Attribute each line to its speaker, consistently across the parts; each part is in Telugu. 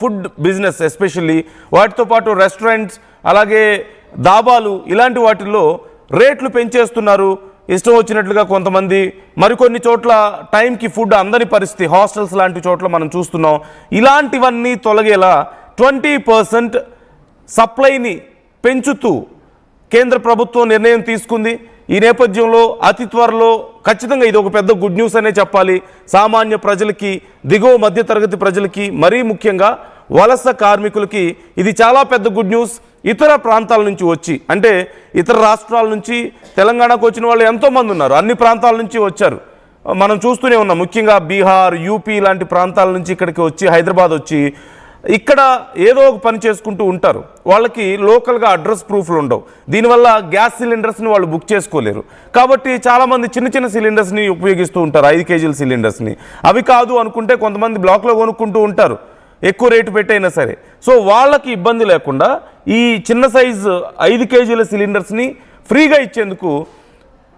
Speaker 1: ఫుడ్ బిజినెస్ ఎస్పెషల్లీ వాటితో పాటు రెస్టారెంట్స్ అలాగే దాబాలు ఇలాంటి వాటిల్లో రేట్లు పెంచేస్తున్నారు ఇష్టం వచ్చినట్లుగా కొంతమంది. మరికొన్ని చోట్ల టైంకి ఫుడ్ అందని పరిస్థితి, హాస్టల్స్ లాంటి చోట్ల మనం చూస్తున్నాం. ఇలాంటివన్నీ తొలగేలా 20% సప్లైని పెంచుతూ కేంద్ర ప్రభుత్వం నిర్ణయం తీసుకుంది. ఈ నేపథ్యంలో అతి త్వరలో ఖచ్చితంగా ఇది ఒక పెద్ద గుడ్ న్యూస్ అనే చెప్పాలి. సామాన్య ప్రజలకి, దిగువ మధ్యతరగతి ప్రజలకి, మరీ ముఖ్యంగా వలస కార్మికులకి ఇది చాలా పెద్ద గుడ్ న్యూస్. ఇతర ప్రాంతాల నుంచి వచ్చి, అంటే ఇతర రాష్ట్రాల నుంచి తెలంగాణకు వచ్చిన వాళ్ళు ఎంతోమంది ఉన్నారు, అన్ని ప్రాంతాల నుంచి వచ్చారు. మనం చూస్తూనే ఉన్నాం. ముఖ్యంగా బీహార్, యూపీ లాంటి ప్రాంతాల నుంచి ఇక్కడికి వచ్చి, హైదరాబాద్ వచ్చి ఇక్కడ ఏదో ఒక పని చేసుకుంటూ ఉంటారు. వాళ్ళకి లోకల్గా అడ్రస్ ప్రూఫ్లు ఉండవు. దీనివల్ల గ్యాస్ సిలిండర్స్ని వాళ్ళు బుక్ చేసుకోలేరు. కాబట్టి చాలామంది చిన్న చిన్న సిలిండర్స్ని ఉపయోగిస్తూ ఉంటారు, 5 కేజీల సిలిండర్స్ని. అవి కాదు అనుకుంటే కొంతమంది బ్లాక్లో కొనుక్కుంటూ ఉంటారు, ఎక్కువ రేటు పెట్టైనా సరే. సో వాళ్ళకి ఇబ్బంది లేకుండా ఈ చిన్న సైజు 5 కేజీల సిలిండర్స్ని ఫ్రీగా ఇచ్చేందుకు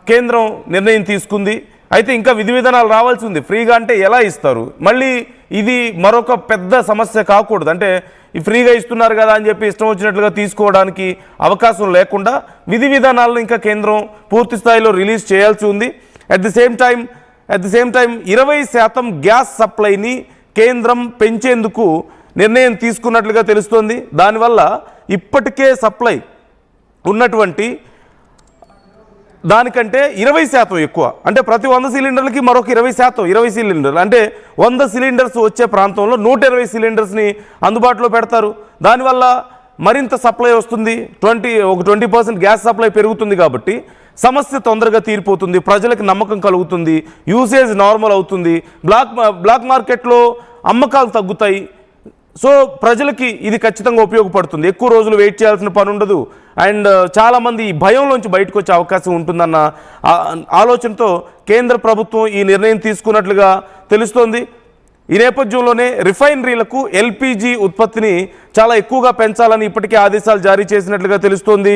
Speaker 1: కేంద్రం నిర్ణయం తీసుకుంది. అయితే ఇంకా విధి విధానాలు రావాల్సి ఉంది. ఫ్రీగా అంటే ఎలా ఇస్తారు? మళ్ళీ ఇది మరొక పెద్ద సమస్య కాకూడదు. అంటే ఈ ఫ్రీగా ఇస్తున్నారు కదా అని చెప్పి ఇష్టం వచ్చినట్లుగా తీసుకోవడానికి అవకాశం లేకుండా విధి విధానాలను ఇంకా కేంద్రం పూర్తి స్థాయిలో రిలీజ్ చేయాల్సి ఉంది. At the same time 20% gas సప్లైని కేంద్రం పెంచేందుకు నిర్ణయం తీసుకున్నట్లుగా తెలుస్తోంది. దానివల్ల ఇప్పటికే సప్లై ఉన్నటువంటి దానికంటే 20% ఎక్కువ, అంటే ప్రతి 100 సిలిండర్లకి మరొక 20 సిలిండర్లు, అంటే 100 సిలిండర్స్ వచ్చే ప్రాంతంలో 120 సిలిండర్స్ని అందుబాటులో పెడతారు. దానివల్ల మరింత సప్లై వస్తుంది. 20% గ్యాస్ సప్లై పెరుగుతుంది. కాబట్టి సమస్య తొందరగా తీరిపోతుంది, ప్రజలకు నమ్మకం కలుగుతుంది, యూసేజ్ నార్మల్ అవుతుంది, బ్లాక్ మార్కెట్లో అమ్మకాలు తగ్గుతాయి. సో ప్రజలకి ఇది ఖచ్చితంగా ఉపయోగపడుతుంది. ఎక్కువ రోజులు వెయిట్ చేయాల్సిన పని ఉండదు. అండ్ చాలామంది ఈ భయంలోంచి బయటకు వచ్చే అవకాశం ఉంటుందన్న ఆలోచనతో కేంద్ర ప్రభుత్వం ఈ నిర్ణయం తీసుకున్నట్లుగా తెలుస్తోంది. ఈ నేపథ్యంలోనే రిఫైనరీలకు ఎల్పిజి ఉత్పత్తిని చాలా ఎక్కువగా పెంచాలని ఇప్పటికే ఆదేశాలు జారీ చేసినట్లుగా తెలుస్తోంది.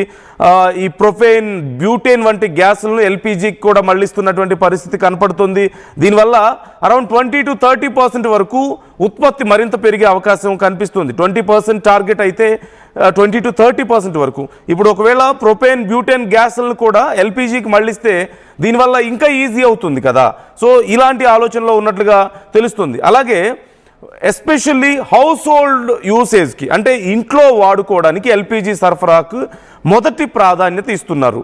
Speaker 1: ఈ ప్రొపేన్, బ్యూటేన్ వంటి గ్యాసులను ఎల్పిజికి కూడా మళ్లిస్తున్నటువంటి పరిస్థితి కనపడుతుంది. దీనివల్ల అరౌండ్ 20 to 30% వరకు ఉత్పత్తి మరింత పెరిగే అవకాశం కనిపిస్తుంది. 20% టార్గెట్ అయితే 20 to 30% వరకు. ఇప్పుడు ఒకవేళ ప్రొపేన్, బ్యూటేన్ గ్యాసులను కూడా ఎల్పిజికి మళ్లిస్తే దీనివల్ల ఇంకా ఈజీ అవుతుంది కదా. సో ఇలాంటి ఆలోచనలో ఉన్నట్లుగా తెలుస్తుంది. అలాగే ఎస్పెషల్లీ హౌస్ హోల్డ్ యూసేజ్కి, అంటే ఇంట్లో వాడుకోవడానికి ఎల్పిజి సరఫరాకు మొదటి ప్రాధాన్యత ఇస్తున్నారు.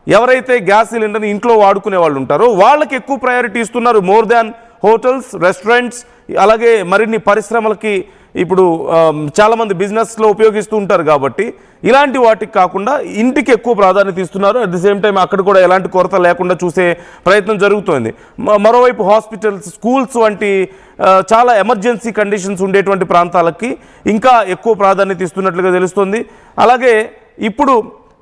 Speaker 1: ఎవరైతే గ్యాస్ సిలిండర్ని ఇంట్లో వాడుకునే వాళ్ళు ఉంటారో వాళ్ళకి ఎక్కువ ప్రయారిటీ ఇస్తున్నారు, మోర్ దాన్ హోటల్స్, రెస్టారెంట్స్, అలాగే మరిన్ని పరిశ్రమలకి. ఇప్పుడు చాలామంది బిజినెస్లో ఉపయోగిస్తూ ఉంటారు కాబట్టి ఇలాంటి వాటికి కాకుండా ఇంటికి ఎక్కువ ప్రాధాన్యత ఇస్తున్నారు. అట్ ది సేమ్ టైం అక్కడ కూడా ఎలాంటి కొరత లేకుండా చూసే ప్రయత్నం జరుగుతోంది. మరోవైపు హాస్పిటల్స్, స్కూల్స్ వంటి చాలా ఎమర్జెన్సీ కండిషన్స్ ఉండేటువంటి ప్రాంతాలకి ఇంకా ఎక్కువ ప్రాధాన్యత ఇస్తున్నట్లుగా తెలుస్తుంది. అలాగే ఇప్పుడు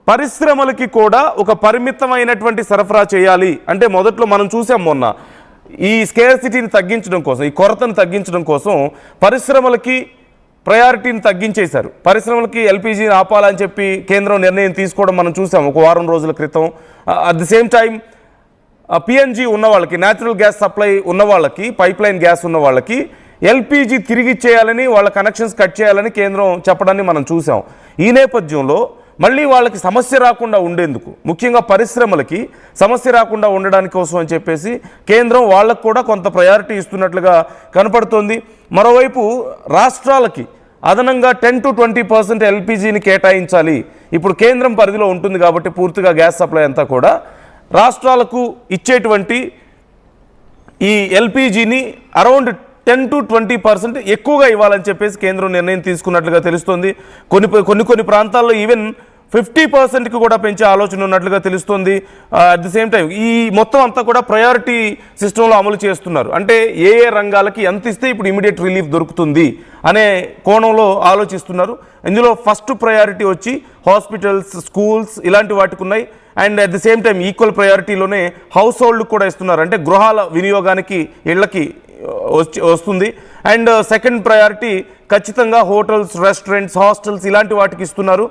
Speaker 1: పరిశ్రమలకి కూడా ఒక పరిమితమైనటువంటి సరఫరా చేయాలి. అంటే మొదట్లో మనం చూసాం, మొన్న ఈ స్కేర్సిటీని తగ్గించడం కోసం, ఈ కొరతను తగ్గించడం కోసం పరిశ్రమలకి ప్రయారిటీని తగ్గించేశారు. పరిశ్రమలకి ఎల్పిజిని ఆపాలని చెప్పి కేంద్రం నిర్ణయం తీసుకోవడం మనం చూసాం ఒక వారం రోజుల క్రితం. At the same time PNG ఉన్న వాళ్ళకి, న్యాచురల్ గ్యాస్ సప్లై ఉన్న వాళ్ళకి, పైప్ లైన్ గ్యాస్ ఉన్న వాళ్ళకి ఎల్పిజి తిరిగి ఇచ్చేయాలని, వాళ్ళ కనెక్షన్స్ కట్ చేయాలని కేంద్రం చెప్పడాన్ని మనం చూసాం. ఈ నేపథ్యంలో మళ్ళీ వాళ్ళకి సమస్య రాకుండా ఉండేందుకు, ముఖ్యంగా పరిశ్రమలకి సమస్య రాకుండా ఉండడానికి కోసం అని చెప్పేసి కేంద్రం వాళ్ళకు కూడా కొంత ప్రయారిటీ ఇస్తున్నట్లుగా కనపడుతోంది. మరోవైపు రాష్ట్రాలకి అదనంగా 10 to 20% ఎల్పిజిని కేటాయించాలి. ఇప్పుడు కేంద్రం పరిధిలో ఉంటుంది కాబట్టి పూర్తిగా గ్యాస్ సప్లై అంతా కూడా రాష్ట్రాలకు ఇచ్చేటువంటి ఈ ఎల్పిజిని అరౌండ్ 10 to 20% ఎక్కువగా ఇవ్వాలని చెప్పేసి కేంద్రం నిర్ణయం తీసుకున్నట్లుగా తెలుస్తోంది. కొన్ని ప్రాంతాల్లో ఈవెన్ 50%కి కూడా పెంచే ఆలోచన ఉన్నట్లుగా తెలుస్తుంది. అట్ ది సేమ్ టైం ఈ మొత్తం అంతా కూడా ప్రయారిటీ సిస్టంలో అమలు చేస్తున్నారు. అంటే ఏ రంగాలకి ఎంత ఇస్తే ఇప్పుడు ఇమీడియట్ రిలీఫ్ దొరుకుతుంది అనే కోణంలో ఆలోచిస్తున్నారు. ఇందులో ఫస్ట్ ప్రయారిటీ వచ్చి హాస్పిటల్స్, స్కూల్స్ ఇలాంటి వాటికి ఉన్నాయి. And at the same time equal ప్రయారిటీలోనే హౌస్ హోల్డ్ కూడా ఇస్తున్నారు. అంటే గృహాల వినియోగానికి, ఇళ్లకి వస్తుంది. అండ్ సెకండ్ ప్రయారిటీ ఖచ్చితంగా హోటల్స్, రెస్టారెంట్స్, హాస్టల్స్ ఇలాంటి వాటికి ఇస్తున్నారు.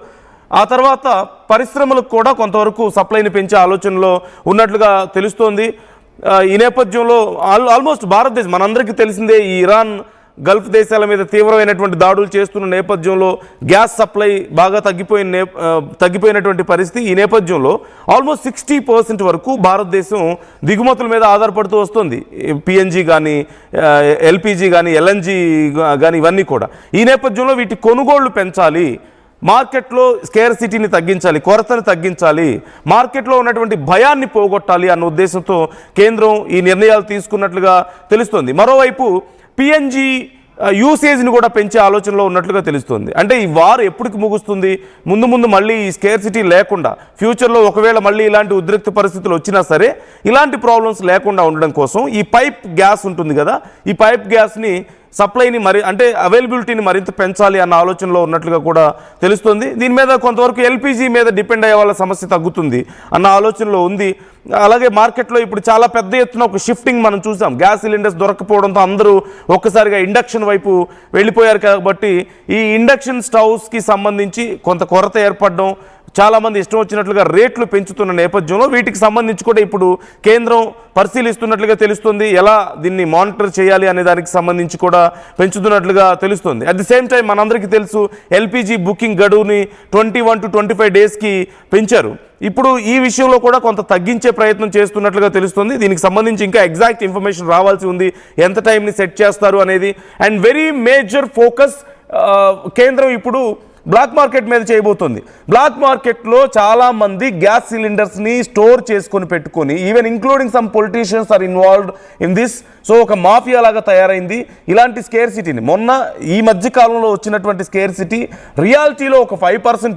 Speaker 1: ఆ తర్వాత పరిశ్రమలకు కూడా కొంతవరకు సప్లైని పెంచే ఆలోచనలో ఉన్నట్లుగా తెలుస్తోంది. ఈ నేపథ్యంలో ఆల్మోస్ట్ భారతదేశం, మనందరికీ తెలిసిందే, ఈ ఇరాన్ గల్ఫ్ దేశాల మీద తీవ్రమైనటువంటి దాడులు చేస్తున్న నేపథ్యంలో గ్యాస్ సప్లై బాగా తగ్గిపోయినటువంటి పరిస్థితి. ఈ నేపథ్యంలో ఆల్మోస్ట్ 60% వరకు భారతదేశం దిగుమతుల మీద ఆధారపడుతూ వస్తుంది. పిఎన్జి కానీ, ఎల్పిజి కానీ, ఎల్ఎన్జి కానీ, ఇవన్నీ కూడా. ఈ నేపథ్యంలో వీటి కొనుగోళ్లు పెంచాలి, మార్కెట్లో స్కేర్సిటీని తగ్గించాలి, కొరతను తగ్గించాలి, మార్కెట్లో ఉన్నటువంటి భయాన్ని పోగొట్టాలి అన్న ఉద్దేశంతో కేంద్రం ఈ నిర్ణయాలు తీసుకున్నట్లుగా తెలుస్తోంది. మరోవైపు పిఎన్జి యూసేజ్ని కూడా పెంచే ఆలోచనలో ఉన్నట్లుగా తెలుస్తుంది. అంటే ఈ వార్ ఎప్పటికి ముగుస్తుంది, ముందు మళ్ళీ ఈ స్కేర్సిటీ లేకుండా ఫ్యూచర్లో ఒకవేళ మళ్ళీ ఇలాంటి ఉద్రిక్త పరిస్థితులు వచ్చినా సరే ఇలాంటి ప్రాబ్లమ్స్ లేకుండా ఉండడం కోసం ఈ పైప్ గ్యాస్ ఉంటుంది కదా, ఈ పైప్ గ్యాస్ని సప్లైని అంటే అవైలబిలిటీని మరింత పెంచాలి అన్న ఆలోచనలో ఉన్నట్లుగా కూడా తెలుస్తుంది. దీని మీద కొంతవరకు ఎల్పిజి మీద డిపెండ్ అయ్యే వాళ్ళ సమస్య తగ్గుతుంది అన్న ఆలోచనలో ఉంది. అలాగే మార్కెట్లో ఇప్పుడు చాలా పెద్ద ఎత్తున ఒక షిఫ్టింగ్ మనం చూసాం. గ్యాస్ సిలిండర్స్ దొరకపోవడంతో అందరూ ఒక్కసారిగా ఇండక్షన్ వైపు వెళ్ళిపోయారు. కాబట్టి ఈ ఇండక్షన్ స్టవ్స్కి సంబంధించి కొంత కొరత ఏర్పడడం, చాలామంది ఇష్టం వచ్చినట్లుగా రేట్లు పెంచుతున్న నేపథ్యంలో వీటికి సంబంధించి కూడా ఇప్పుడు కేంద్రం పరిశీలిస్తున్నట్లుగా తెలుస్తుంది. ఎలా దీన్ని మానిటర్ చేయాలి అనే దానికి సంబంధించి కూడా పెంచుతున్నట్లుగా తెలుస్తుంది. అట్ ది సేమ్ టైం మనందరికీ తెలుసు ఎల్పిజి బుకింగ్ గడువుని 21 to 25 డేస్కి పెంచారు. ఇప్పుడు ఈ విషయంలో కూడా కొంత తగ్గించే ప్రయత్నం చేస్తున్నట్లుగా తెలుస్తుంది. దీనికి సంబంధించి ఇంకా ఎగ్జాక్ట్ ఇన్ఫర్మేషన్ రావాల్సి ఉంది, ఎంత టైంని సెట్ చేస్తారు అనేది. అండ్ వెరీ మేజర్ ఫోకస్ కేంద్రం ఇప్పుడు బ్లాక్ మార్కెట్ మీద చేయబోతుంది. బ్లాక్ మార్కెట్లో చాలామంది గ్యాస్ సిలిండర్స్ని స్టోర్ చేసుకొని పెట్టుకొని, even including some politicians are involved in this. So ఒక మాఫియా లాగా తయారైంది ఇలాంటి స్కేర్సిటీని. మొన్న ఈ మధ్య కాలంలో వచ్చినటువంటి స్కేర్సిటీ రియాలిటీలో ఒక 5%